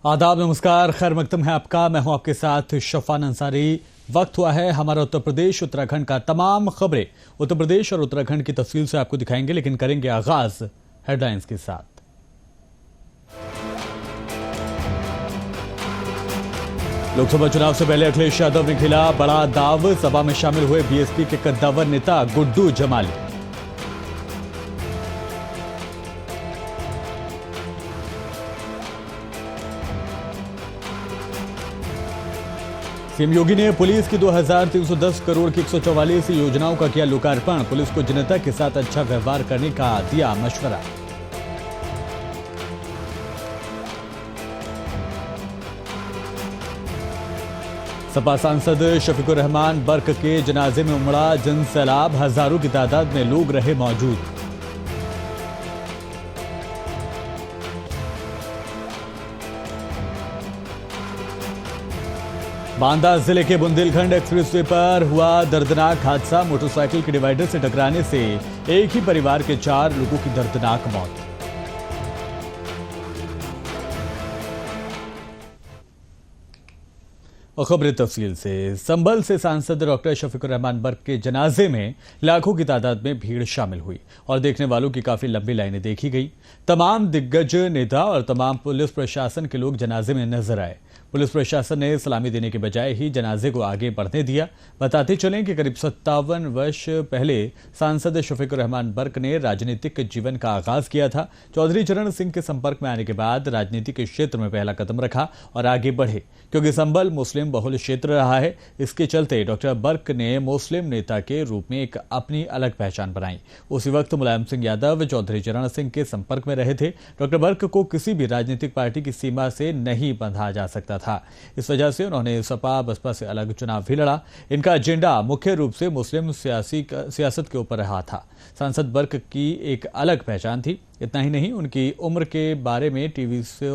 आदाब, नमस्कार, खैर मकदम है आपका। मैं हूं आपके साथ शफान अंसारी। वक्त हुआ है हमारा उत्तर प्रदेश उत्तराखंड का। तमाम खबरें उत्तर प्रदेश और उत्तराखंड की तफसील से आपको दिखाएंगे, लेकिन करेंगे आगाज हेडलाइंस के साथ। लोकसभा चुनाव से पहले अखिलेश यादव ने खेला बड़ा दाव। सभा में शामिल हुए बीएसपी के कद्दावर नेता गुड्डू जमाली। सीएम योगी ने पुलिस की 2310 करोड़ की 144 योजनाओं का किया लोकार्पण। पुलिस को जनता के साथ अच्छा व्यवहार करने का दिया मशवरा। सपा सांसद शफीकुर रहमान बर्क के जनाजे में उमड़ा जनसैलाब। हजारों की तादाद में लोग रहे मौजूद। बांदा जिले के बुंदेलखंड एक्सप्रेसवे पर हुआ दर्दनाक हादसा। मोटरसाइकिल के डिवाइडर से टकराने से एक ही परिवार के 4 लोगों की दर्दनाक मौत। और खबरें तफसील से। संभल से सांसद डॉक्टर शफीकुर रहमान बर्क के जनाजे में लाखों की तादाद में भीड़ शामिल हुई और देखने वालों की काफी लंबी लाइनें देखी गई। तमाम दिग्गज नेता और तमाम पुलिस प्रशासन के लोग जनाजे में नजर आए। पुलिस प्रशासन ने सलामी देने के बजाय ही जनाजे को आगे बढ़ने दिया। बताते चलें कि करीब 57 वर्ष पहले सांसद शफीकुर रहमान बर्क ने राजनीतिक जीवन का आगाज किया था। चौधरी चरण सिंह के संपर्क में आने के बाद राजनीति के क्षेत्र में पहला कदम रखा और आगे बढ़े। क्योंकि संभल मुस्लिम बहुल क्षेत्र रहा है, इसके चलते डॉक्टर बर्क ने मुस्लिम नेता के रूप में एक अपनी अलग पहचान बनाई। उसी वक्त मुलायम सिंह यादव चौधरी चरण सिंह के संपर्क में रहे थे। डॉक्टर बर्क को किसी भी राजनीतिक पार्टी की सीमा से नहीं बंधा जा सकता था। इस वजह से उन्होंने सपा बसपा से अलग चुनाव भी लड़ा। इनका एजेंडा मुख्य रूप से मुस्लिम सियासत के ऊपर रहा था। सांसद बर्क की एक अलग पहचान थी। इतना ही नहीं, उनकी उम्र के बारे में टीवी से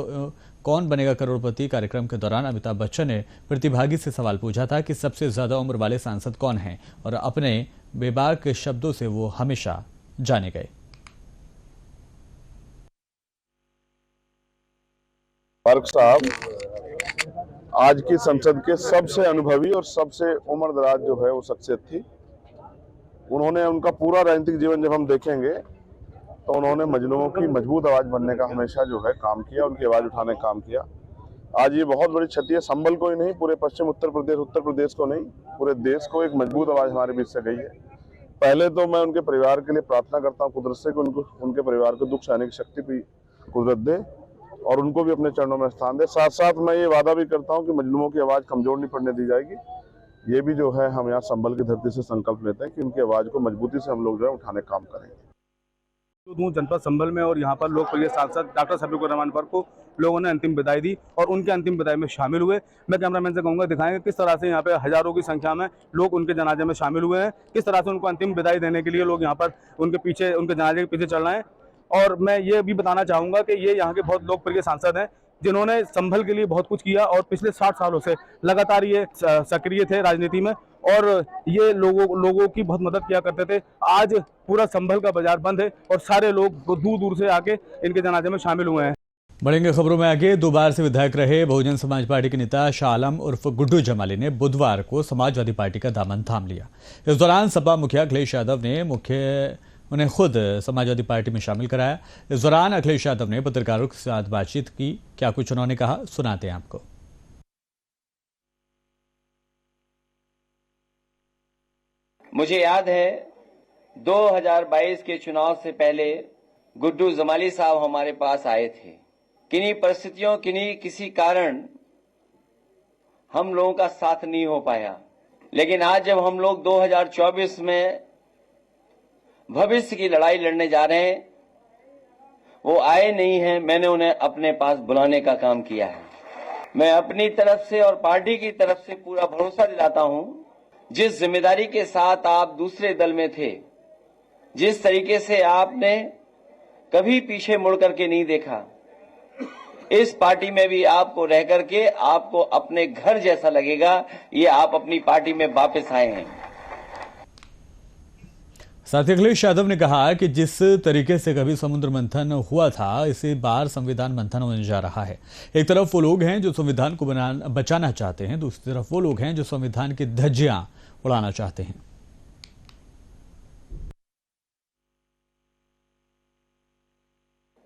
कौन बनेगा करोड़पति कार्यक्रम के दौरान अमिताभ बच्चन ने प्रतिभागी से सवाल पूछा था कि सबसे ज्यादा उम्र वाले सांसद कौन हैं, और अपने बेबाक शब्दों से वो हमेशा जाने गए। बर्क साहब आज की संसद के सबसे अनुभवी और सबसे उम्रदराज जो है वो शख्सियत थी। उन्होंने उनका पूरा राजनीतिक जीवन जब हम देखेंगे तो उन्होंने मजलूमों की मजबूत आवाज बनने का हमेशा जो है काम किया, उनकी आवाज उठाने का काम किया। आज ये बहुत बड़ी क्षति है, संभल को ही नहीं, पूरे पश्चिम उत्तर प्रदेश को नहीं, पूरे देश को एक मजबूत आवाज हमारे बीच से गई है। पहले तो मैं उनके परिवार के लिए प्रार्थना करता हूँ कुदरत से कि उनके परिवार को दुख सहने की शक्ति भी कुदरत दे और उनको भी अपने चरणों में स्थान दे। साथ साथ मैं ये वादा भी करता हूँ कि मजलूमों की आवाज कमजोर नहीं पड़ने दी जाएगी। ये भी जो है हम यहाँ संभल की धरती से संकल्प लेते हैं कि उनकी आवाज को मजबूती से हम लोग जो है उठाने का काम करेंगे। जनपद संभल में और यहाँ पर लोकप्रिय सांसद डॉक्टर शफीकुर रहमान बर्क को लोगों ने अंतिम विदाई दी और उनके अंतिम विदाई में शामिल हुए। मैं कैमरामैन से कहूँगा दिखाएंगे किस तरह से यहाँ पे हजारों की संख्या में लोग उनके जनाजे में शामिल हुए हैं, किस तरह से उनको अंतिम विदाई देने के लिए लोग यहाँ पर उनके पीछे, उनके जनाजे के पीछे चल रहे हैं। और मैं ये भी बताना चाहूँगा कि ये यहाँ के बहुत लोकप्रिय सांसद हैं जिन्होंने संभल के लिए बहुत कुछ किया और पिछले 60 सालों से लगातार ये सक्रिय थे राजनीति में और ये लोगों की बहुत मदद किया करते थे। आज पूरा संभल का बाजार बंद है और सारे लोग दूर दूर से आके इनके जनाजे में शामिल हुए हैं। बढ़ेंगे खबरों में आगे। 2 बार से विधायक रहे बहुजन समाज पार्टी के नेता शाह आलम उर्फ गुड्डू जमाली ने बुधवार को समाजवादी पार्टी का दामन थाम लिया। इस दौरान सपा मुखिया अखिलेश यादव ने उन्हें खुद समाजवादी पार्टी में शामिल कराया। इस दौरान अखिलेश यादव ने पत्रकारों के साथ बातचीत की। क्या कुछ उन्होंने कहा, सुनाते हैं आपको। मुझे याद है 2022 के चुनाव से पहले गुड्डू जमाली साहब हमारे पास आए थे। किन्हीं परिस्थितियों, किसी कारण हम लोगों का साथ नहीं हो पाया, लेकिन आज जब हम लोग 2024 में भविष्य की लड़ाई लड़ने जा रहे हैं, वो आए नहीं हैं, मैंने उन्हें अपने पास बुलाने का काम किया है। मैं अपनी तरफ से और पार्टी की तरफ से पूरा भरोसा दिलाता हूं, जिस जिम्मेदारी के साथ आप दूसरे दल में थे, जिस तरीके से आपने कभी पीछे मुड़ करके नहीं देखा, इस पार्टी में भी आपको रह करके आपको अपने घर जैसा लगेगा। ये आप अपनी पार्टी में वापस आए हैं। साथ ही अखिलेश यादव ने कहा कि जिस तरीके से कभी समुद्र मंथन हुआ था, इसी बार संविधान मंथन होने जा रहा है। एक तरफ वो लोग हैं जो संविधान को बचाना चाहते हैं, दूसरी तरफ वो लोग हैं जो संविधान की धज्जियां उड़ाना चाहते हैं।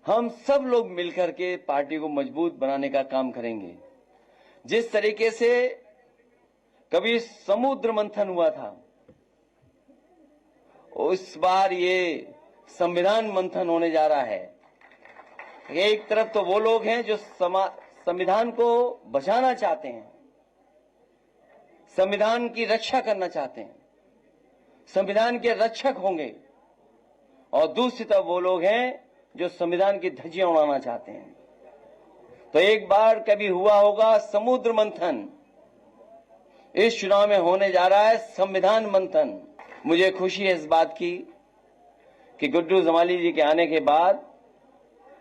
हम सब लोग मिलकर के पार्टी को मजबूत बनाने का काम करेंगे। जिस तरीके से कभी समुद्र मंथन हुआ था, उस बार ये संविधान मंथन होने जा रहा है। एक तरफ तो वो लोग हैं जो संविधान को बचाना चाहते हैं, संविधान की रक्षा करना चाहते हैं, संविधान के रक्षक होंगे, और दूसरी तरफ वो लोग हैं जो संविधान की धज्जियां उड़ाना चाहते हैं। तो एक बार कभी हुआ होगा समुद्र मंथन, इस चुनाव में होने जा रहा है संविधान मंथन। मुझे खुशी है इस बात की कि गुड्डू जमाली जी के आने के बाद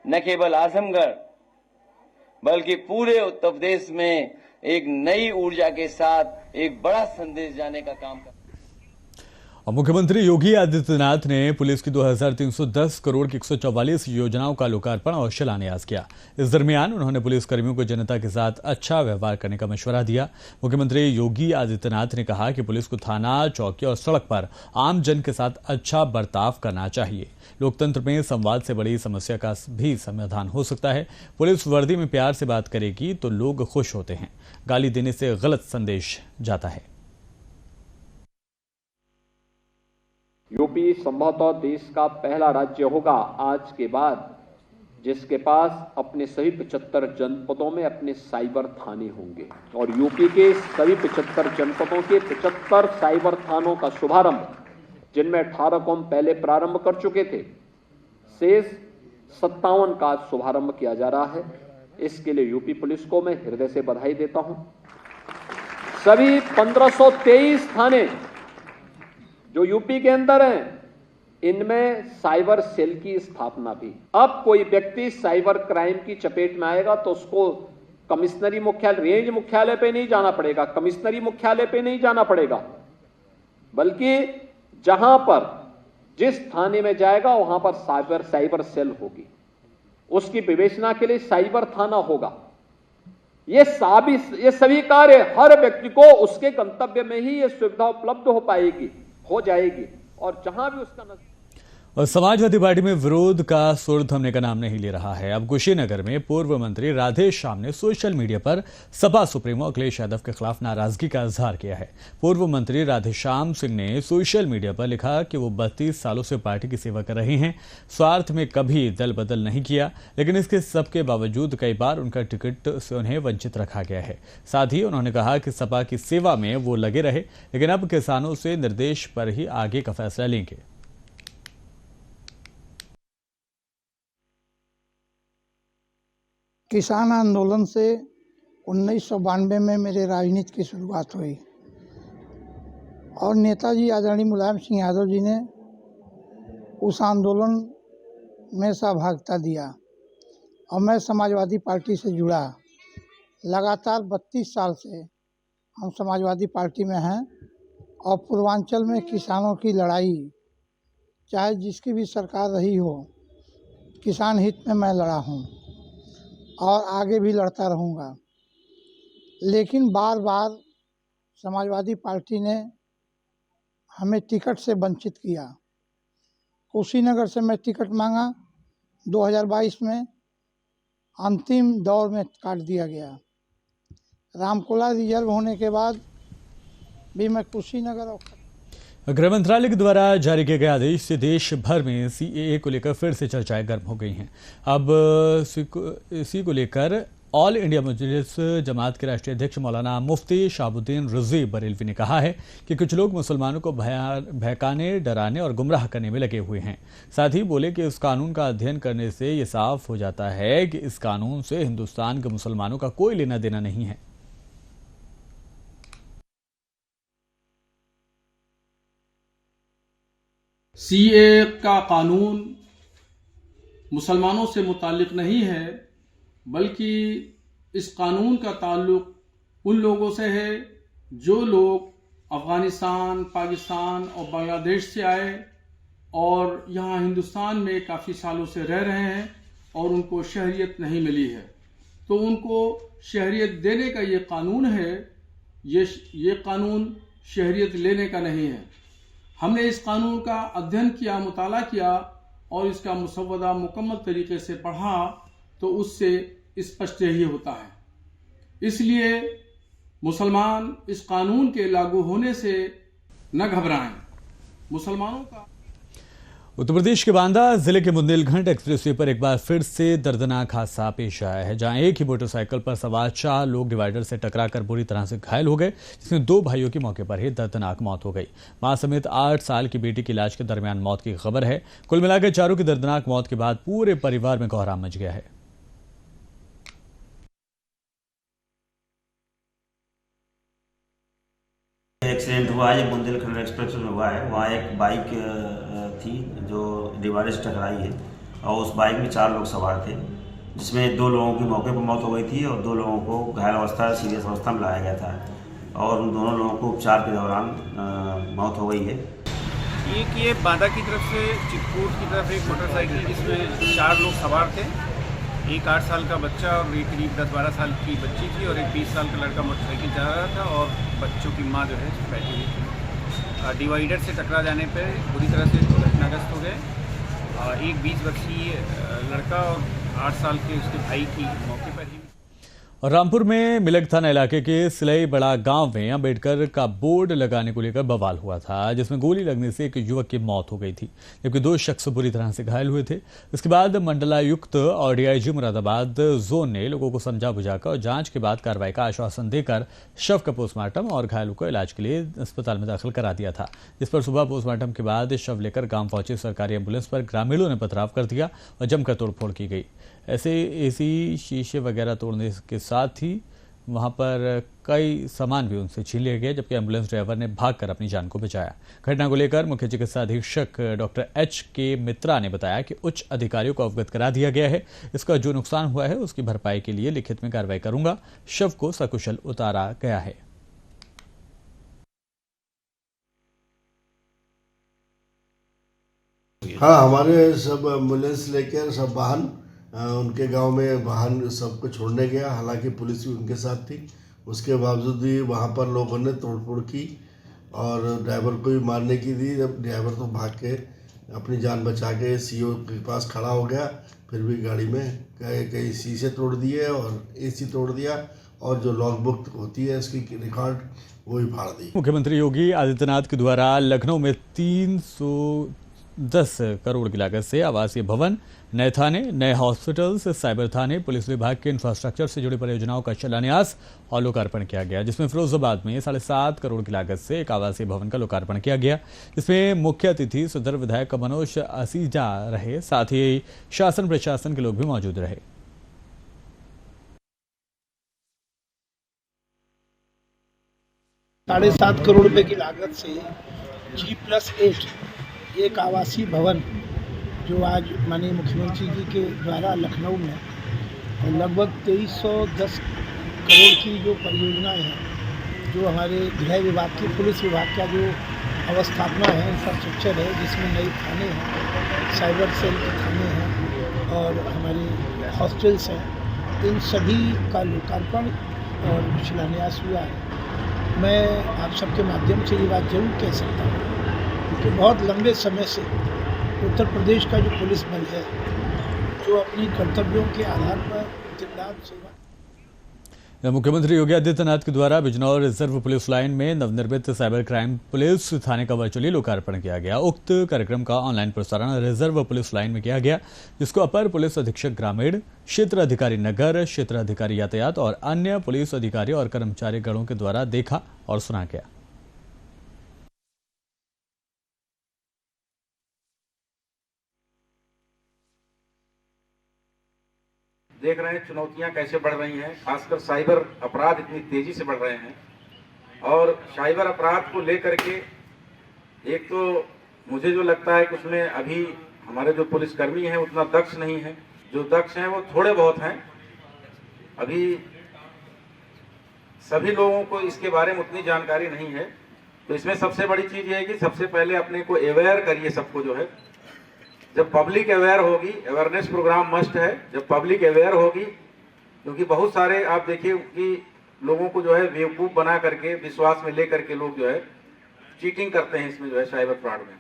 न केवल आजमगढ़ बल्कि पूरे उत्तर प्रदेश में एक नई ऊर्जा के साथ एक बड़ा संदेश जाने का काम कर। और मुख्यमंत्री योगी आदित्यनाथ ने पुलिस की 2310 करोड़ की 144 योजनाओं का लोकार्पण और शिलान्यास किया। इस दरमियान उन्होंने पुलिस कर्मियों को जनता के साथ अच्छा व्यवहार करने का मशवरा दिया। मुख्यमंत्री योगी आदित्यनाथ ने कहा कि पुलिस को थाना, चौकी और सड़क पर आम जन के साथ अच्छा बर्ताव करना चाहिए। लोकतंत्र में संवाद से बड़ी समस्या का भी समाधान हो सकता है। पुलिस वर्दी में प्यार से बात करेगी तो लोग खुश होते हैं। गाली देने से गलत संदेश जाता है। यूपी संभवतः देश का पहला राज्य होगा आज के बाद जिसके पास अपने सभी 75 जनपदों में अपने साइबर थाने होंगे, और यूपी के सभी 75 जनपदों के 75 साइबर थानों का शुभारंभ, जिनमें 18 को हम पहले प्रारंभ कर चुके थे, शेष 57 का शुभारंभ किया जा रहा है। इसके लिए यूपी पुलिस को मैं हृदय से बधाई देता हूं। सभी 1523 थाने जो यूपी के अंदर हैं, इनमें साइबर सेल की स्थापना भी। अब कोई व्यक्ति साइबर क्राइम की चपेट में आएगा तो उसको कमिश्नरी मुख्यालय, रेंज मुख्यालय पे नहीं जाना पड़ेगा, कमिश्नरी मुख्यालय पे नहीं जाना पड़ेगा, बल्कि जहां पर जिस थाने में जाएगा वहां पर साइबर सेल होगी, उसकी विवेचना के लिए साइबर थाना होगा। ये सभी कार्य हर व्यक्ति को उसके गंतव्य में ही ये सुविधा उपलब्ध हो जाएगी, और जहां भी उसका और समाजवादी पार्टी में विरोध का सुर थमने का नाम नहीं ले रहा है। अब कुशीनगर में पूर्व मंत्री राधे श्याम ने सोशल मीडिया पर सपा सुप्रीमो अखिलेश यादव के खिलाफ नाराजगी का इजहार किया है। पूर्व मंत्री राधे श्याम सिंह ने सोशल मीडिया पर लिखा कि वो 32 सालों से पार्टी की सेवा कर रहे हैं, स्वार्थ में कभी दल बदल नहीं किया, लेकिन इसके सबके बावजूद कई बार उनका टिकट से उन्हें वंचित रखा गया है। साथ ही उन्होंने कहा कि सपा की सेवा में वो लगे रहे, लेकिन अब किसानों से निर्देश पर ही आगे का फैसला लेंगे। किसान आंदोलन से 1992 में मेरे राजनीति की शुरुआत हुई, और नेताजी आदरणीय मुलायम सिंह यादव जी ने उस आंदोलन में सहभागिता दिया, और मैं समाजवादी पार्टी से जुड़ा। लगातार 32 साल से हम समाजवादी पार्टी में हैं, और पूर्वांचल में किसानों की लड़ाई, चाहे जिसकी भी सरकार रही हो, किसान हित में मैं लड़ा हूँ और आगे भी लड़ता रहूँगा। लेकिन बार बार समाजवादी पार्टी ने हमें टिकट से वंचित किया। कुशीनगर से मैं टिकट मांगा, 2022 में अंतिम दौर में काट दिया गया। रामकोला रिजर्व होने के बाद भी मैं कुशीनगर और गृह मंत्रालय के द्वारा जारी किए गए आदेश से देश भर में सीएए को लेकर फिर से चर्चाएं गर्म हो गई हैं। अब इसी को लेकर ऑल इंडिया मजलिस जमात के राष्ट्रीय अध्यक्ष मौलाना मुफ्ती शहाबुद्दीन रिजवी बरेलवी ने कहा है कि कुछ लोग मुसलमानों को बहकाने, डराने और गुमराह करने में लगे हुए हैं। साथ ही बोले कि इस कानून का अध्ययन करने से ये साफ हो जाता है कि इस कानून से हिंदुस्तान के मुसलमानों का कोई लेना देना नहीं है। सीए का कानून मुसलमानों से मुताल्लिक नहीं है, बल्कि इस कानून का ताल्लुक उन लोगों से है जो लोग अफगानिस्तान, पाकिस्तान और बांग्लादेश से आए और यहाँ हिंदुस्तान में काफ़ी सालों से रह रहे हैं और उनको शहरियत नहीं मिली है, तो उनको शहरियत देने का ये कानून है, ये कानून शहरियत लेने का नहीं है। हमने इस कानून का अध्ययन किया, मुताला किया और इसका मुसव्वदा मुकम्मल तरीके से पढ़ा तो उससे स्पष्ट यही होता है। इसलिए मुसलमान इस कानून के लागू होने से न घबराएं। मुसलमानों का उत्तर प्रदेश के बांदा जिले के बुंदेलखंड एक्सप्रेसवे पर एक बार फिर से दर्दनाक हादसा पेश आया है, जहां एक ही मोटरसाइकिल पर सवार 4 लोग डिवाइडर से टकराकर बुरी तरह से घायल हो गए, जिसमें 2 भाइयों की मौके पर ही दर्दनाक मौत हो गई। मां समेत 8 साल की बेटी की इलाज के दरमियान मौत की खबर है। कुल मिलाकर चारों की दर्दनाक मौत के बाद पूरे परिवार में कोहराम मच गया है। एक्सीडेंट हुआ है, ये बुंदेलखंड एक्सप्रेस में हुआ है। वहाँ एक बाइक थी जो डिवाइडर से टकराई है और उस बाइक में 4 लोग सवार थे, जिसमें 2 लोगों की मौके पर मौत हो गई थी और 2 लोगों को घायल अवस्था सीरियस अवस्था में लाया गया था और उन दोनों लोगों को उपचार के दौरान मौत हो गई है। एक ये बांदा की तरफ से चित्रकूट की तरफ एक मोटरसाइकिल जिसमें 4 लोग सवार थे, एक 8 साल का बच्चा और एक करीब 10-12 साल की बच्ची थी और एक 20 साल का लड़का मोटरसाइकिल चला रहा था और बच्चों की मां जो है बैठी हुई थी। डिवाइडर से टकरा जाने पर बुरी तरह से घटनाग्रस्त हो गए। एक 20 वर्षीय लड़का और 8 साल के उसके भाई की मौके पर ही। और रामपुर में मिलक थाना इलाके के सिलई बड़ा गांव में अंबेडकर का बोर्ड लगाने को लेकर बवाल हुआ था, जिसमें गोली लगने से एक युवक की मौत हो गई थी, जबकि 2 शख्स बुरी तरह से घायल हुए थे। इसके बाद मंडलायुक्त और डीआईजी मुरादाबाद जोन ने लोगों को समझा बुझाकर और जांच के बाद कार्रवाई का आश्वासन देकर शव का पोस्टमार्टम और घायलों को इलाज के लिए अस्पताल में दाखिल करा दिया था, जिस पर सुबह पोस्टमार्टम के बाद शव लेकर गाँव पहुंची सरकारी एम्बुलेंस पर ग्रामीणों ने पथराव कर दिया और जमकर तोड़फोड़ की गई। ऐसे एसी शीशे वगैरह तोड़ने के साथ ही वहां पर कई सामान भी उनसे छीन लिए गए, जबकि एम्बुलेंस ड्राइवर ने भागकर अपनी जान को बचाया। घटना को लेकर मुख्य चिकित्सा अधीक्षक डॉक्टर एच.के. मित्रा ने बताया कि उच्च अधिकारियों को अवगत करा दिया गया है। इसका जो नुकसान हुआ है उसकी भरपाई के लिए लिखित में कार्रवाई करूंगा। शव को सकुशल उतारा गया है। हाँ, हमारे सब एम्बुलेंस लेकर सब वाहन उनके गांव में वाहन सबको छोड़ने गया, हालांकि पुलिस भी उनके साथ थी। उसके बावजूद भी वहां पर लोगों ने तोड़फोड़ की और ड्राइवर को भी मारने की दी। जब ड्राइवर तो भाग के अपनी जान बचा के सीओ के पास खड़ा हो गया, फिर भी गाड़ी में कई शीशे तोड़ दिए और एसी तोड़ दिया और जो लॉग बुक होती है इसकी रिकॉर्ड वो भी फाड़ दी। मुख्यमंत्री योगी आदित्यनाथ के द्वारा लखनऊ में 310 करोड़ की लागत से आवासीय भवन, नए थाने, नए हॉस्पिटल्स, साइबर थाने, पुलिस विभाग के इंफ्रास्ट्रक्चर से जुड़ी परियोजनाओं का शिलान्यास और लोकार्पण किया गया, जिसमें फिरोजाबाद में 7.5 करोड़ की लागत से एक आवासीय भवन का लोकार्पण किया गया, जिसमें मुख्य अतिथि सदर विधायक मनोज असीजा रहे, साथ ही शासन प्रशासन के लोग भी मौजूद रहे। ₹7.5 करोड़ रुपए की लागत से G+8 एक आवासीय भवन जो आज माननीय मुख्यमंत्री जी के द्वारा लखनऊ में लगभग 2310 करोड़ की जो परियोजनाएं हैं, जो हमारे गृह विभाग की, पुलिस विभाग का जो अवस्थापना है, इंफ्रास्ट्रक्चर है, जिसमें नए थाने हैं, साइबर सेल के थाने हैं और हमारे हॉस्टल्स हैं, इन सभी का लोकार्पण और शिलान्यास हुआ है। मैं आप सबके माध्यम से ये बात जरूर कह सकता हूँ कि बहुत लंबे समय से उत्तर प्रदेश का जो पुलिस बल है, जो अपनी कर्तव्यों के आधार पर दिन रात सेवा। मुख्यमंत्री योगी आदित्यनाथ के द्वारा बिजनौर रिजर्व पुलिस लाइन में नवनिर्मित साइबर क्राइम पुलिस थाने का वर्चुअली लोकार्पण किया गया। उक्त कार्यक्रम का ऑनलाइन प्रसारण रिजर्व पुलिस लाइन में किया गया, जिसको अपर पुलिस अधीक्षक ग्रामीण, क्षेत्र अधिकारी नगर, क्षेत्र अधिकारी यातायात और अन्य पुलिस अधिकारी और कर्मचारी गणों के द्वारा देखा और सुना गया। देख रहे हैं चुनौतियां कैसे बढ़ रही हैं, खासकर साइबर अपराध इतनी तेजी से बढ़ रहे हैं और साइबर अपराध को लेकर के एक तो मुझे जो लगता है कि उसमें अभी हमारे जो पुलिसकर्मी हैं उतना दक्ष नहीं है, जो दक्ष हैं वो थोड़े बहुत हैं। अभी सभी लोगों को इसके बारे में उतनी जानकारी नहीं है तो इसमें सबसे बड़ी चीज़ ये है कि सबसे पहले अपने को अवेयर करिए सबको जो है। जब पब्लिक अवेयर होगी, अवेयरनेस प्रोग्राम मस्ट है, जब पब्लिक अवेयर होगी, क्योंकि बहुत सारे आप देखिए कि लोगों को जो है बेवकूफ़ बना करके विश्वास में ले करके लोग जो है चीटिंग करते हैं इसमें जो है साइबर फ्रॉड में।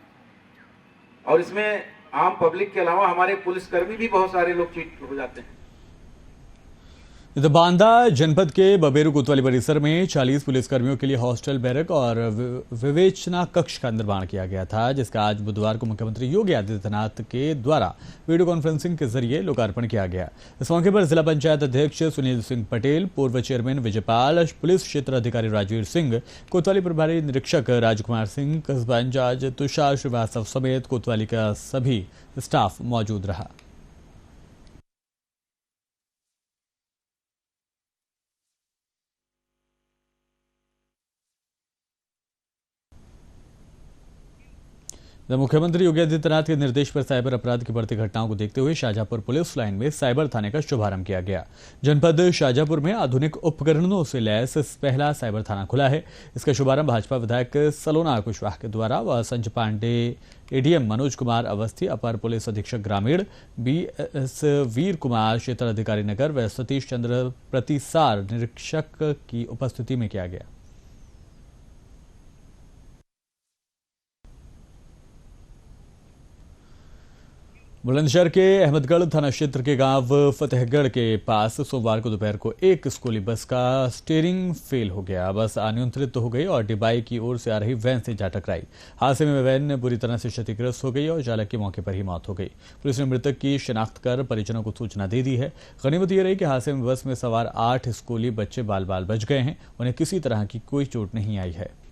और इसमें आम पब्लिक के अलावा हमारे पुलिसकर्मी भी बहुत सारे लोग चीट हो जाते हैं। इधर बांदा जनपद के बबेरू कोतवाली परिसर में 40 पुलिसकर्मियों के लिए हॉस्टल, बैरक और विवेचना कक्ष का निर्माण किया गया था, जिसका आज बुधवार को मुख्यमंत्री योगी आदित्यनाथ के द्वारा वीडियो कॉन्फ्रेंसिंग के जरिए लोकार्पण किया गया। इस मौके पर जिला पंचायत अध्यक्ष सुनील सिंह पटेल, पूर्व चेयरमैन विजयपाल, पुलिस क्षेत्र अधिकारी राजवीर सिंह, कोतवाली प्रभारी निरीक्षक राजकुमार सिंह, कस्बा इंचार्ज तुषार श्रीवास्तव समेत कोतवाली का सभी स्टाफ मौजूद रहा। मुख्यमंत्री योगी आदित्यनाथ के निर्देश पर साइबर अपराध की बढ़ती घटनाओं को देखते हुए शाहजहांपुर पुलिस लाइन में साइबर थाने का शुभारंभ किया गया। जनपद शाहजहांपुर में आधुनिक उपकरणों से लैस पहला साइबर थाना खुला है। इसका शुभारंभ भाजपा विधायक सलोना कुशवाहा के द्वारा व संजय पांडे, एडीएम मनोज कुमार अवस्थी, अपर पुलिस अधीक्षक ग्रामीण BS वीर कुमार, क्षेत्र अधिकारी नगर व सतीश चंद्र प्रतिसार निरीक्षक की उपस्थिति में किया गया। बुलंदशहर के अहमदगढ़ थाना क्षेत्र के गांव फतेहगढ़ के पास सोमवार को दोपहर को एक स्कूली बस का स्टीयरिंग फेल हो गया। बस अनियंत्रित हो गई और डिबाई की ओर से आ रही वैन से जा टकराई। हादसे में वैन बुरी तरह से क्षतिग्रस्त हो गई और चालक की मौके पर ही मौत हो गई। पुलिस ने मृतक की शिनाख्त कर परिजनों को सूचना दे दी है। गनीमत यह रही कि हादसे में बस में सवार 8 स्कूली बच्चे बाल बाल बच गए हैं। उन्हें किसी तरह की कोई चोट नहीं आई है।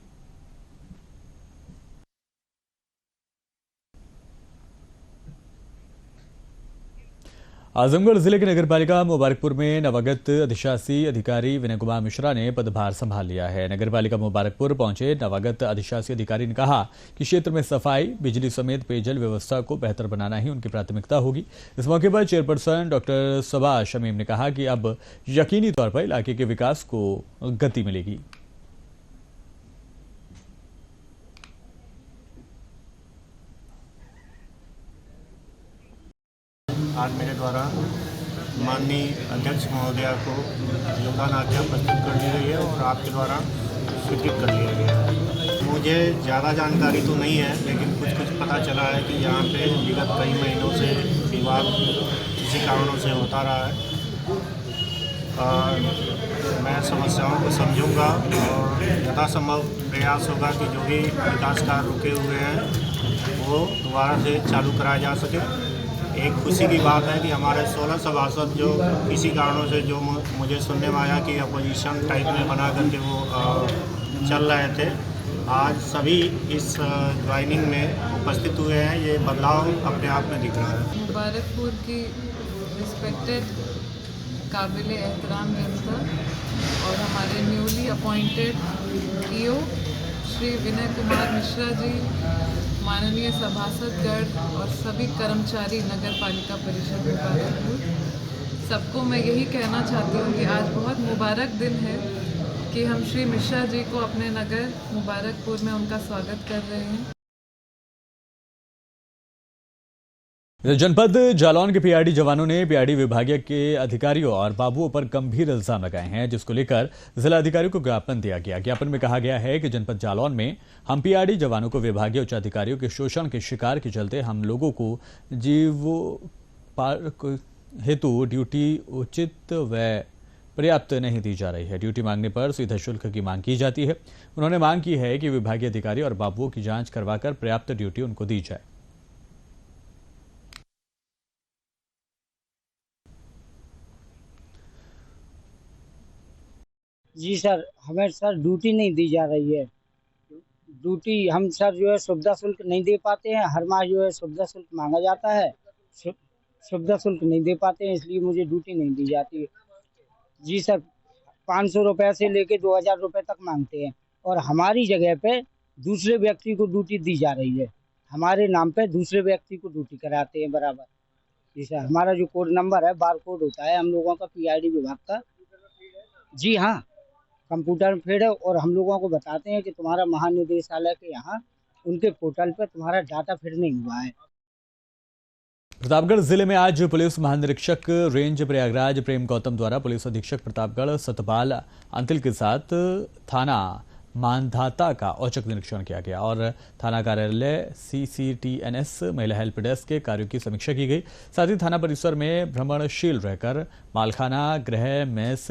आजमगढ़ जिले के नगरपालिका मुबारकपुर में नवागत अधिशासी अधिकारी विनय कुमार मिश्रा ने पदभार संभाल लिया है। नगरपालिका मुबारकपुर पहुंचे नवागत अधिशासी अधिकारी ने कहा कि क्षेत्र में सफाई, बिजली समेत पेयजल व्यवस्था को बेहतर बनाना ही उनकी प्राथमिकता होगी। इस मौके पर चेयरपर्सन डॉक्टर सबा शमीम ने कहा कि अब यकीनी तौर पर इलाके के विकास को गति मिलेगी। आज मेरे द्वारा माननीय अध्यक्ष महोदया को योगदान आज्ञा प्रस्तुत कर दी गई है और आपके द्वारा स्वीकृत कर लिया गया है। मुझे ज़्यादा जानकारी तो नहीं है, लेकिन कुछ पता चला है कि यहाँ पे विगत कई महीनों से विवाद किसी कारणों से होता रहा है। मैं समस्याओं को समझूंगा और यथासंभव प्रयास होगा कि जो भी विकास कार्य रुके हुए हैं वो दोबारा से चालू कराया जा सके। एक खुशी की बात है कि हमारे 16 सभासद जो किसी कारणों से, जो मुझे सुनने में आया कि अपोजिशन टाइप में बना करके वो चल रहे थे, आज सभी इस ज्वाइनिंग में उपस्थित हुए हैं। ये बदलाव अपने आप में दिख रहा है। मुबारकपुर की रिस्पेक्टेड काबिल एहतराम जनता और हमारे newly appointed EO Shri Vinay Kumar Mishra ji, माननीय सभासदगण और सभी कर्मचारी नगर पालिका परिषद मुबारकपुर, सबको मैं यही कहना चाहती हूँ कि आज बहुत मुबारक दिन है कि हम श्री मिश्रा जी को अपने नगर मुबारकपुर में उनका स्वागत कर रहे हैं। जनपद जालौन के पीआरडी जवानों ने पीआरडी विभागीय के अधिकारियों और बाबुओं पर गंभीर इल्जाम लगाए हैं, जिसको लेकर जिला अधिकारियों को ज्ञापन दिया गया। ज्ञापन में कहा गया है कि जनपद जालौन में हम पीआरडी जवानों को विभागीय उच्च अधिकारियों के शोषण के शिकार के चलते हम लोगों को जीवोपार्जन हेतु ड्यूटी उचित व पर्याप्त नहीं दी जा रही है। ड्यूटी मांगने पर सीधा शुल्क की मांग की जाती है। उन्होंने मांग की है कि विभागीय अधिकारी और बाबुओं की जांच करवाकर पर्याप्त ड्यूटी उनको दी जाए। जी सर, हमें सर ड्यूटी नहीं दी जा रही है। ड्यूटी हम सर जो है सुविधा शुल्क नहीं दे पाते हैं। हर माह जो है सुविधा शुल्क मांगा जाता है, सुविधा शुल्क नहीं दे पाते हैं, इसलिए मुझे ड्यूटी नहीं दी जाती है। जी सर, 500 रुपये से लेके 2000 रुपये तक मांगते हैं और हमारी जगह पे दूसरे व्यक्ति को ड्यूटी दी जा रही है। हमारे नाम पे दूसरे व्यक्ति को ड्यूटी कराते हैं बराबर। जी सर, हमारा जो कोड नंबर है, बार कोड होता है हम लोगों का पीआरडी विभाग का। जी हाँ, कंप्यूटर फीड और हम लोगों को बताते हैं कि तुम्हारा महानिदेशालय के यहाँ उनके पोर्टल पर तुम्हारा डाटा फीड नहीं हुआ है। प्रतापगढ़ जिले में आज पुलिस महानिरीक्षक रेंज प्रयागराज प्रेम गौतम द्वारा पुलिस अधीक्षक प्रतापगढ़ सतपाल अंतिल के साथ थाना मानधाता का औचक निरीक्षण किया गया और थाना कार्यालय CCTNS महिला हेल्प डेस्क के कार्यों की समीक्षा की गई। साथ ही थाना परिसर में भ्रमणशील रहकर मालखाना, गृह, मेस,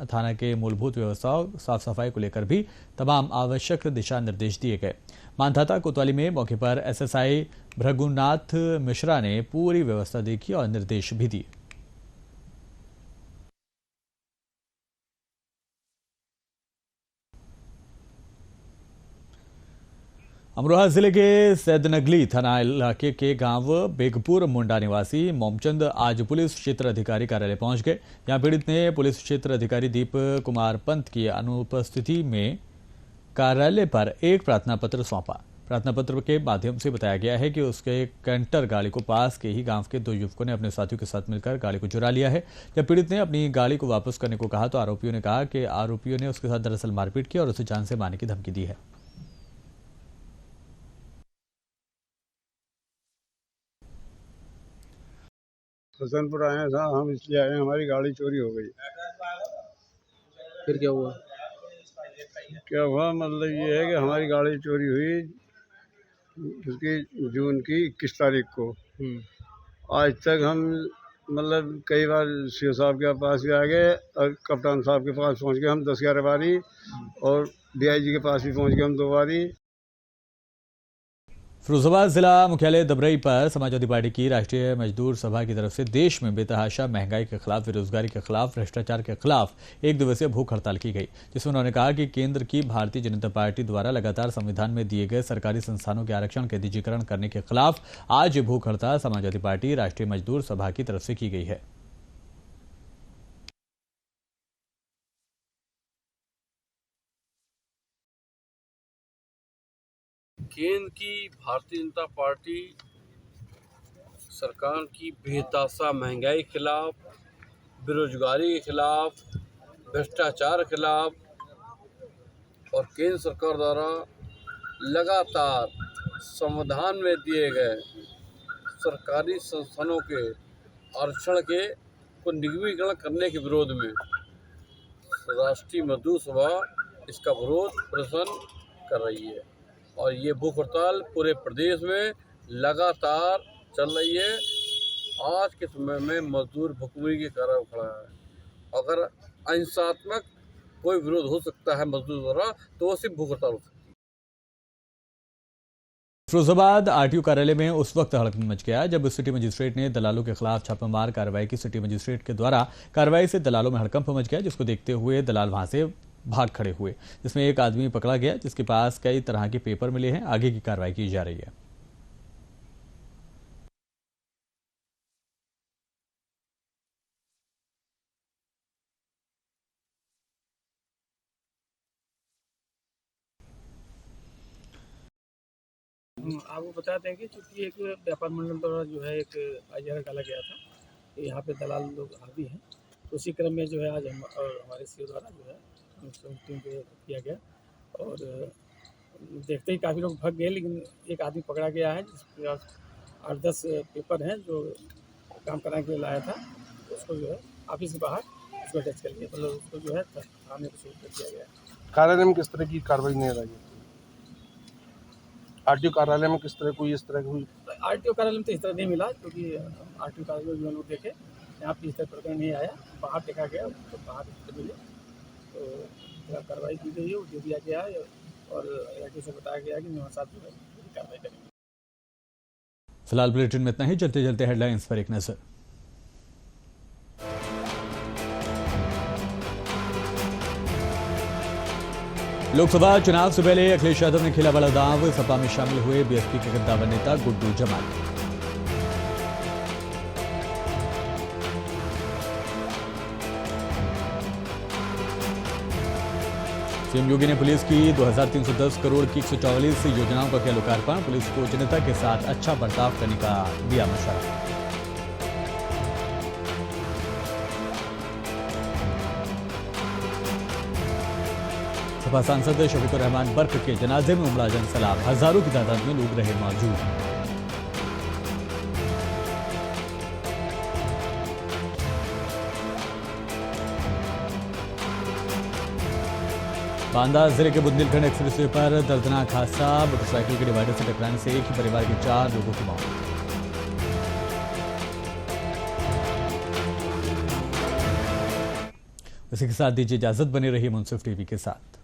थाना के मूलभूत व्यवस्थाओं, साफ सफाई को लेकर भी तमाम आवश्यक दिशा निर्देश दिए गए। मानधाता कोतवाली में मौके पर SSI भृगुनाथ मिश्रा ने पूरी व्यवस्था देखी और निर्देश भी दिए। अमरोहा जिले के सैदनगली थाना इलाके के गांव बेगपुर मुंडा निवासी मोमचंद आज पुलिस क्षेत्र अधिकारी कार्यालय पहुंच गए। यहां पीड़ित ने पुलिस क्षेत्र अधिकारी दीप कुमार पंत की अनुपस्थिति में कार्यालय पर एक प्रार्थना पत्र सौंपा। प्रार्थना पत्र के माध्यम से बताया गया है कि उसके कैंटर गाड़ी को पास के ही गांव के 2 युवकों ने अपने साथियों के साथ मिलकर गाड़ी को चुरा लिया है। जब पीड़ित ने अपनी गाड़ी को वापस करने को कहा तो आरोपियों ने कहा कि आरोपियों ने उसके साथ दरअसल मारपीट की और उसे जान से मारने की धमकी दी है। हसनपुर आए था हम, इसलिए आए, हमारी गाड़ी चोरी हो गई। फिर क्या हुआ? क्या हुआ मतलब ये है कि हमारी गाड़ी चोरी हुई उसकी जून की 21 तारीख को। आज तक हम मतलब कई बार सीओ साहब के पास भी आ गए और कप्तान साहब के पास पहुंच गए हम 10-11 बारी, और DIG के पास भी पहुंच गए हम 2 बारी। फिरोजाबाद जिला मुख्यालय दबरई पर समाजवादी पार्टी की राष्ट्रीय मजदूर सभा की तरफ से देश में बेतहाशा महंगाई के खिलाफ, बेरोजगारी के खिलाफ, भ्रष्टाचार के खिलाफ 1 दिवसीय भूख हड़ताल की गई, जिसमें उन्होंने कहा कि केंद्र की भारतीय जनता पार्टी द्वारा लगातार संविधान में दिए गए सरकारी संस्थानों के आरक्षण के निजीकरण करने के खिलाफ आज ये भूख हड़ताल समाजवादी पार्टी राष्ट्रीय मजदूर सभा की तरफ से की गई है। केंद्र की भारतीय जनता पार्टी सरकार की बेतहाशा महंगाई के खिलाफ, बेरोजगारी के खिलाफ, भ्रष्टाचार के खिलाफ और केंद्र सरकार द्वारा लगातार संविधान में दिए गए सरकारी संस्थानों के आरक्षण के को निजीकरण करने के विरोध में राष्ट्रीय मजदूर सभा इसका विरोध प्रदर्शन कर रही है और ये भूख हड़ताल पूरे प्रदेश में लगातार चल रही है। आज के समय में मजदूर भुखमरी के कारण खड़ा है। अगर अहिंसात्मक कोई विरोध हो सकता है मजदूर द्वारा तो वो सिर्फ भूख हड़ताल हो सकती है। फिरोजाबाद RTO कार्यालय में उस वक्त हड़कंप मच गया जब सिटी मजिस्ट्रेट ने दलालों के खिलाफ छापेमार कार्रवाई की। सिटी मजिस्ट्रेट के द्वारा कार्रवाई से दलालों में हड़कंप मच गया, जिसको देखते हुए दलाल वहां से भाग खड़े हुए, जिसमें एक आदमी पकड़ा गया जिसके पास कई तरह के पेपर मिले हैं। आगे की कार्रवाई की जा रही है। आपको बताते हैं कि चूंकि एक व्यापार मंडल द्वारा जो है एक IR डाला गया था, तो यहाँ पे दलाल लोग हावी हैं, तो उसी क्रम में जो है आज हम और हमारे सीओ द्वारा जो है टीम को किया गया और देखते ही काफ़ी लोग भाग गए, लेकिन एक आदमी पकड़ा गया है जिसके पास 8-10 पेपर हैं जो काम कराने के लिए लाया था। उसको जो है ऑफिस के बाहर उसको अटैच कर लिया, मतलब उसको जो है थाने को सूट कर दिया गया। कार्यालय में किस तरह की कार्रवाई नहीं रही है? RTO कार्यालय में किस तरह कोई इस तरह की हुई? RTO कार्यालय में तो इस तरह नहीं मिला, क्योंकि RTO कार्यालय में जो लोग देखे यहाँ पे इस तरह प्रकरण नहीं आया। बाहर देखा गया तो बाहर मिले तो कार्रवाई की गई है, वो दे दिया गया है और RTO से बताया गया कि मेरे साथ जो है कार्रवाई करेंगे। फिलहाल बुलेटिन में इतना ही। चलते चलते हेडलाइंस पर एक नजर। लोकसभा चुनाव से पहले अखिलेश यादव ने खेला बड़ा दांव। सपा में शामिल हुए BSP के कद्दावर नेता गुड्डू जमाल। सीएम योगी ने पुलिस की 2310 करोड़ की 144 योजनाओं का किया लोकार्पण। पुलिस को जनता के साथ अच्छा बर्ताव करने का दिया मशवरा। राज्यसभा सांसद शफीकुर रहमान बर्क के जनाजे में उमड़ा जनसैलाब, हजारों की तादाद में लोग रहे मौजूद। बांदा जिले के बुंदेलखंड एक्सप्रेसवे पर दर्दनाक हादसा, मोटरसाइकिल के डिवाइडर से टकराने से एक ही परिवार के 4 लोगों की मौत। इसी के साथ दीजिए इजाजत, बने रहिए मुंसिफ टीवी के साथ।